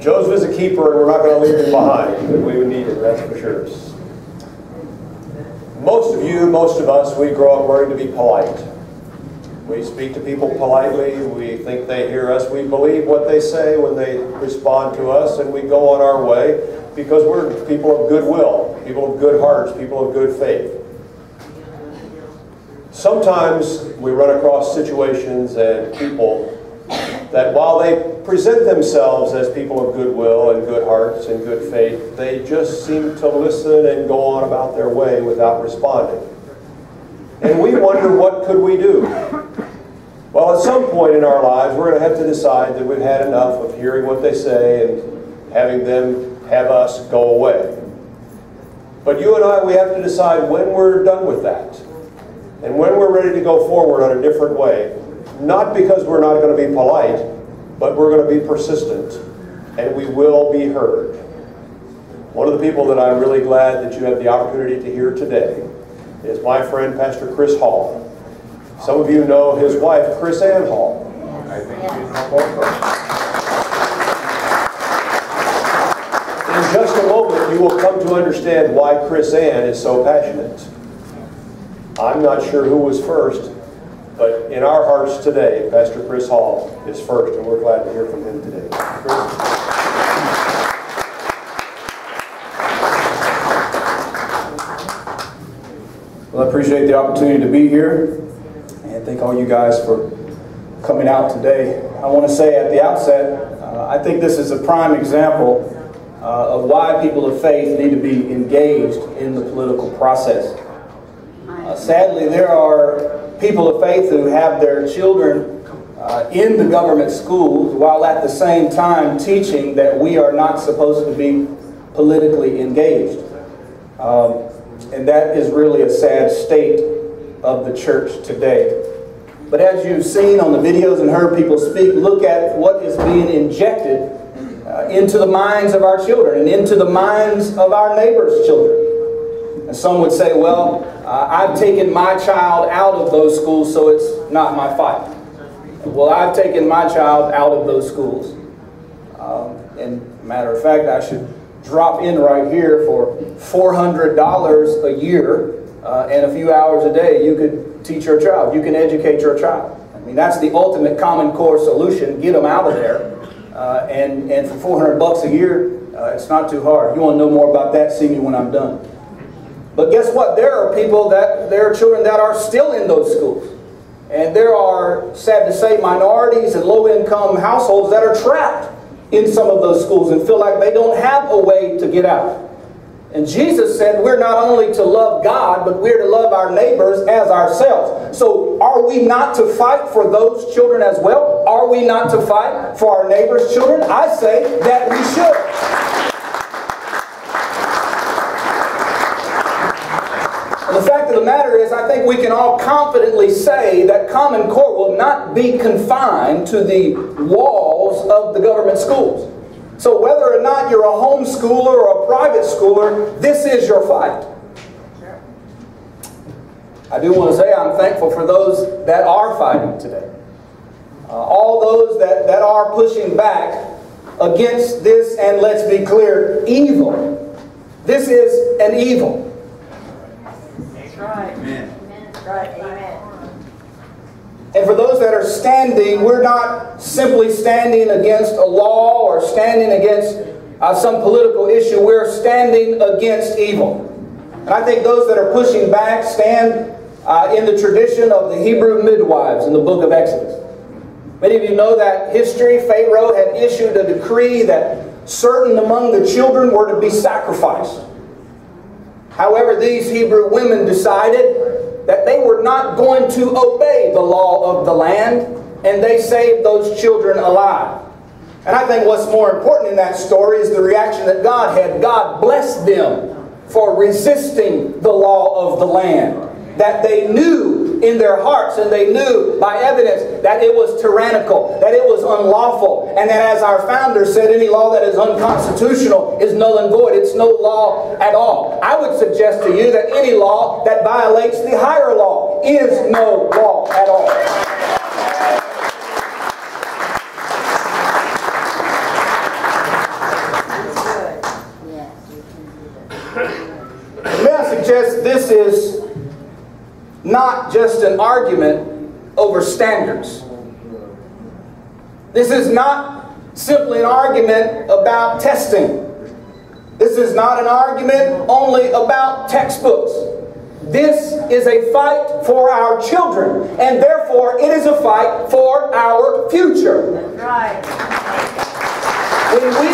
Joseph is a keeper, and we're not going to leave him behind, but we would need him, that's for sure. Most of you, most of us, we grow up learning to be polite. We speak to people politely, we think they hear us, we believe what they say when they respond to us, and we go on our way because we're people of goodwill, people of good hearts, people of good faith. Sometimes we run across situations and people that while they present themselves as people of goodwill and good hearts and good faith, they just seem to listen and go on about their way without responding. And we wonder, what could we do? Well, at some point in our lives, we're going to have to decide that we've had enough of hearing what they say and having them have us go away. But you and I, we have to decide when we're done with that. And when we're ready to go forward on a different way. Not because we're not going to be polite, but we're going to be persistent, and we will be heard. One of the people that I'm really glad that you have the opportunity to hear today is my friend, Pastor Chris Hall. Some of you know his wife, Chris Ann Hall. I think she's my boyfriend. In just a moment, you will come to understand why Chris Ann is so passionate. I'm not sure who was first, but in our hearts today, Pastor Chris Hall is first, and we're glad to hear from him today. Chris. Well, I appreciate the opportunity to be here, and thank all you guys for coming out today. I want to say at the outset, I think this is a prime example of why people of faith need to be engaged in the political process. Sadly, there are people of faith who have their children in the government schools while at the same time teaching that we are not supposed to be politically engaged. And that is really a sad state of the church today. But as you've seen on the videos and heard people speak, look at what is being injected into the minds of our children and into the minds of our neighbors' children. And some would say, well, I've taken my child out of those schools, so it's not my fight. Well, I've taken my child out of those schools. And matter of fact, I should drop in right here for $400 a year and a few hours a day. You could teach your child. You can educate your child. I mean, that's the ultimate Common Core solution. Get them out of there. And for $400 a year, it's not too hard. You want to know more about that, see me when I'm done. But guess what? There are people that, there are children that are still in those schools. And there are, sad to say, minorities and low-income households that are trapped in some of those schools and feel like they don't have a way to get out. And Jesus said we're not only to love God, but we're to love our neighbors as ourselves. So are we not to fight for those children as well? Are we not to fight for our neighbors' children? I say that we should. The fact of the matter is, I think we can all confidently say that Common Core will not be confined to the walls of the government schools. So whether or not you're a homeschooler or a private schooler, this is your fight. I do want to say I'm thankful for those that are fighting today. All those that are pushing back against this, and let's be clear, evil. This is an evil. Right. Amen. Right. Amen. And for those that are standing, we're not simply standing against a law or standing against some political issue. We're standing against evil. And I think those that are pushing back stand in the tradition of the Hebrew midwives in the book of Exodus. Many of you know that history. Pharaoh had issued a decree that certain among the children were to be sacrificed. However, these Hebrew women decided that they were not going to obey the law of the land, and they saved those children alive. And I think what's more important in that story is the reaction that God had. God blessed them for resisting the law of the land. That they knew in their hearts, and they knew by evidence, that it was tyrannical, that it was unlawful, and that, as our founder said, any law that is unconstitutional is null and void. It's no law at all. I would suggest to you that any law that violates the higher law is no law at all. this is not just an argument over standards. This is not simply an argument about testing. This is not an argument only about textbooks. This is a fight for our children, and therefore it is a fight for our future. That's right. When we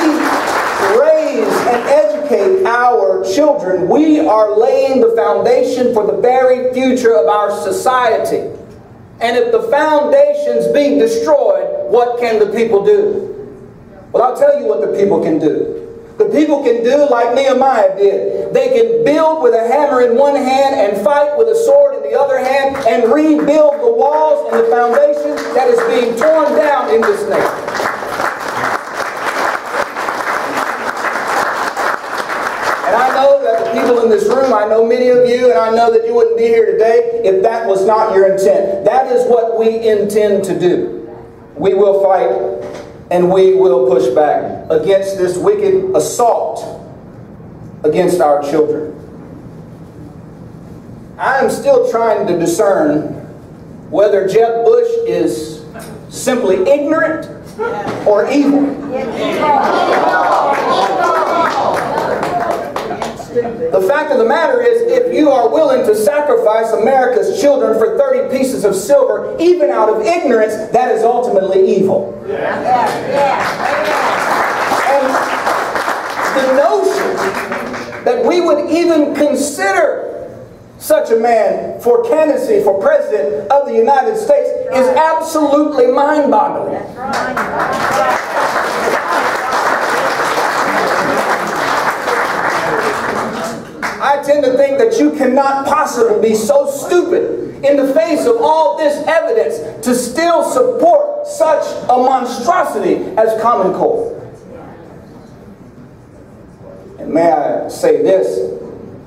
raise and educate our children, we are laying the foundation for the very future of our society. And if the foundation's being destroyed, what can the people do? Well, I'll tell you what the people can do. The people can do like Nehemiah did. They can build with a hammer in one hand and fight with a sword in the other hand and rebuild the walls and the foundation that is being torn down in this nation. And I know that the people in this room, I know many of you, and I know that you wouldn't be here today if that was not your intent. That is what we intend to do. We will fight and we will push back against this wicked assault against our children. I am still trying to discern whether Jeb Bush is simply ignorant or evil. The fact of the matter is, if you are willing to sacrifice America's children for 30 pieces of silver, even out of ignorance, that is ultimately evil. And the notion that we would even consider such a man for candidacy for president of the United States is absolutely mind-boggling. I tend to think that you cannot possibly be so stupid in the face of all this evidence to still support such a monstrosity as Common Core. And may I say this,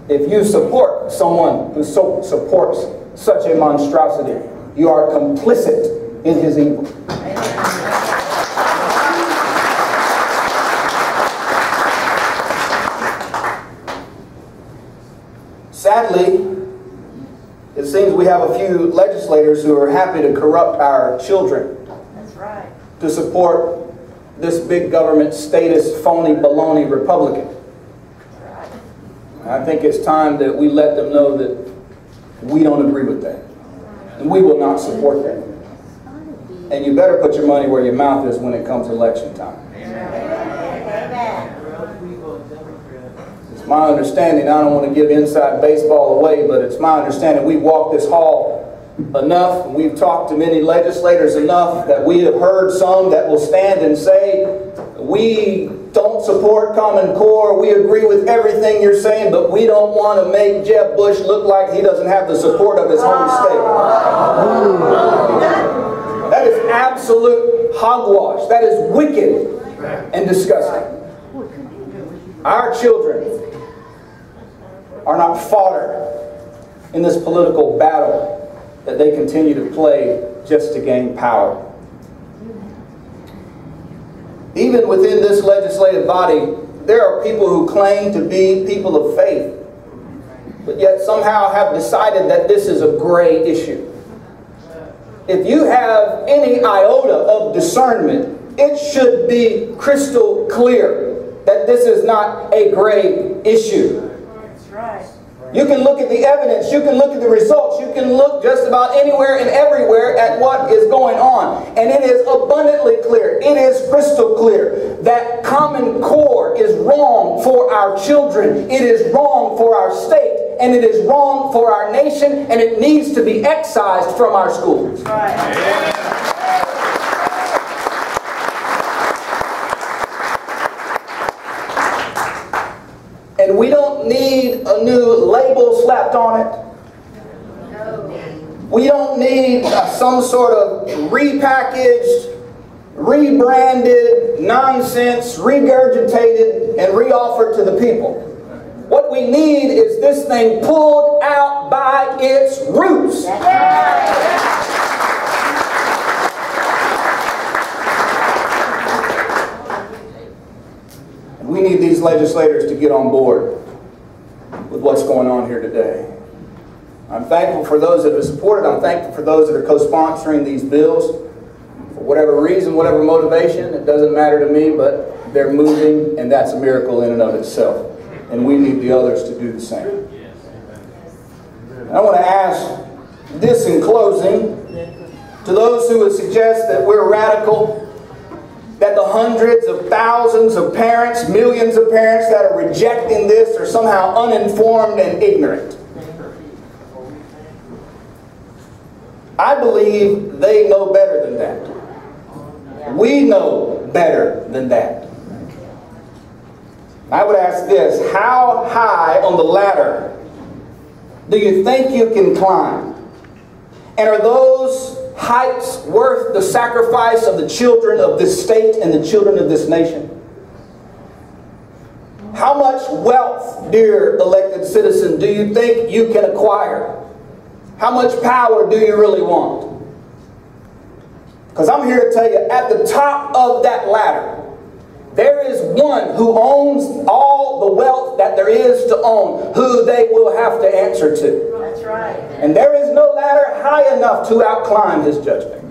if you support someone who supports such a monstrosity, you are complicit in his evil. Sadly, it seems we have a few legislators who are happy to corrupt our children. That's right. To support this big government statist, phony, baloney Republican. That's right. I think it's time that we let them know that we don't agree with that. And we will not support that. And you better put your money where your mouth is when it comes election time. It's my understanding, I don't want to give inside baseball away, but it's my understanding we've walked this hall enough, and we've talked to many legislators enough that we have heard some that will stand and say, we don't support Common Core, we agree with everything you're saying, but we don't want to make Jeb Bush look like he doesn't have the support of his home state. That is absolute hogwash. That is wicked and disgusting. Our children are not fodder in this political battle that they continue to play just to gain power. Even within this legislative body, there are people who claim to be people of faith, but yet somehow have decided that this is a gray issue. If you have any iota of discernment, it should be crystal clear that this is not a gray issue. That's right. You can look at the evidence, you can look at the results, you can look just about anywhere and everywhere at what is going on. And it is abundantly clear, it is crystal clear that Common Core is wrong for our children, it is wrong for our state, and it is wrong for our nation, and it needs to be excised from our schools. That's right. And we don't need a new label slapped on it. We don't need some sort of repackaged, rebranded nonsense, regurgitated, and reoffered to the people. What we need is this thing pulled out by its roots. We need these legislators to get on board with what's going on here today. I'm thankful for those that have supported. I'm thankful for those that are co-sponsoring these bills. For whatever reason, whatever motivation, it doesn't matter to me, but they're moving, and that's a miracle in and of itself. And we need the others to do the same. I want to ask this in closing to those who would suggest that we're radical, that the hundreds of thousands of parents, millions of parents that are rejecting this are somehow uninformed and ignorant. I believe they know better than that. We know better than that. I would ask this: how high on the ladder do you think you can climb? And are those heights worth the sacrifice of the children of this state and the children of this nation? How much wealth, dear elected citizen, do you think you can acquire? How much power do you really want? Because I'm here to tell you, at the top of that ladder, there is one who owns all the wealth that there is to own, who they will have to answer to. That's right. And there is no ladder high enough to outclimb his judgment.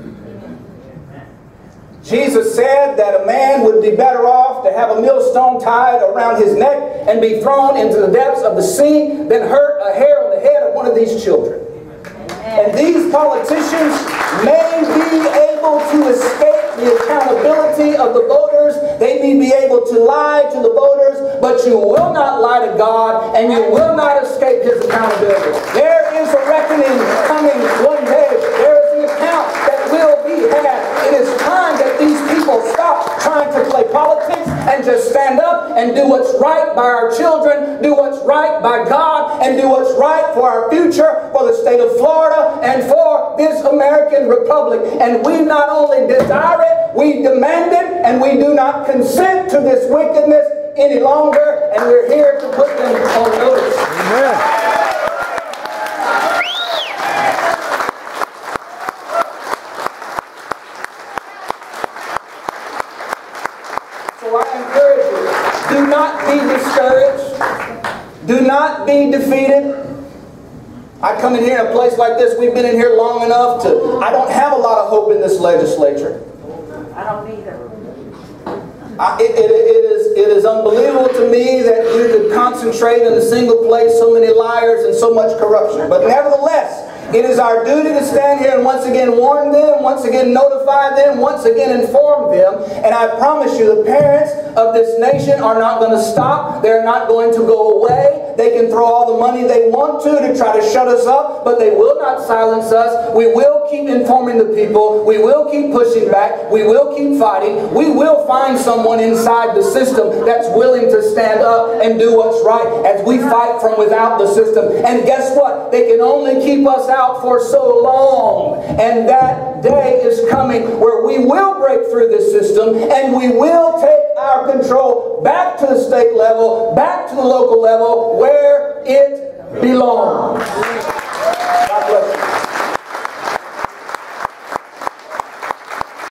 Jesus said that a man would be better off to have a millstone tied around his neck and be thrown into the depths of the sea than hurt a hair on the head of one of these children. And these politicians may be able to escape the accountability of the voters. They may be able to lie to the voters, but you will not lie to God, and you will not escape His accountability. There is a reckoning coming one day. There is an account that will be had. It is time that these people stop trying to play politics and just stand up and do what's right by our children, do what's right by God, and do what's right for our future, for the state of Florida, and for this American Republic. And we not only desire it, we demand it, and we do not consent to this wickedness any longer, and we're here to put them on notice. Amen. So I encourage you, do not be discouraged. Do not be defeated. I come in here in a place like this, we've been in here long enough to, I don't have a lot of hope in this legislature. I don't either. It is unbelievable to me that you could concentrate in a single place so many liars and so much corruption. But nevertheless, it is our duty to stand here and once again warn them, once again notify them, once again inform them. And I promise you, the parents of this nation are not going to stop. They're not going to go away. They can throw all the money they want to try to shut us up, but they will not silence us. We will keep informing the people. We will keep pushing back. We will keep fighting. We will find someone inside the system that's willing to stand up and do what's right as we fight from without the system. And guess what? They can only keep us out for so long. And that day is coming where we will break through this system and we will take our control back to the state level, back to the local level, where it belongs. God bless you.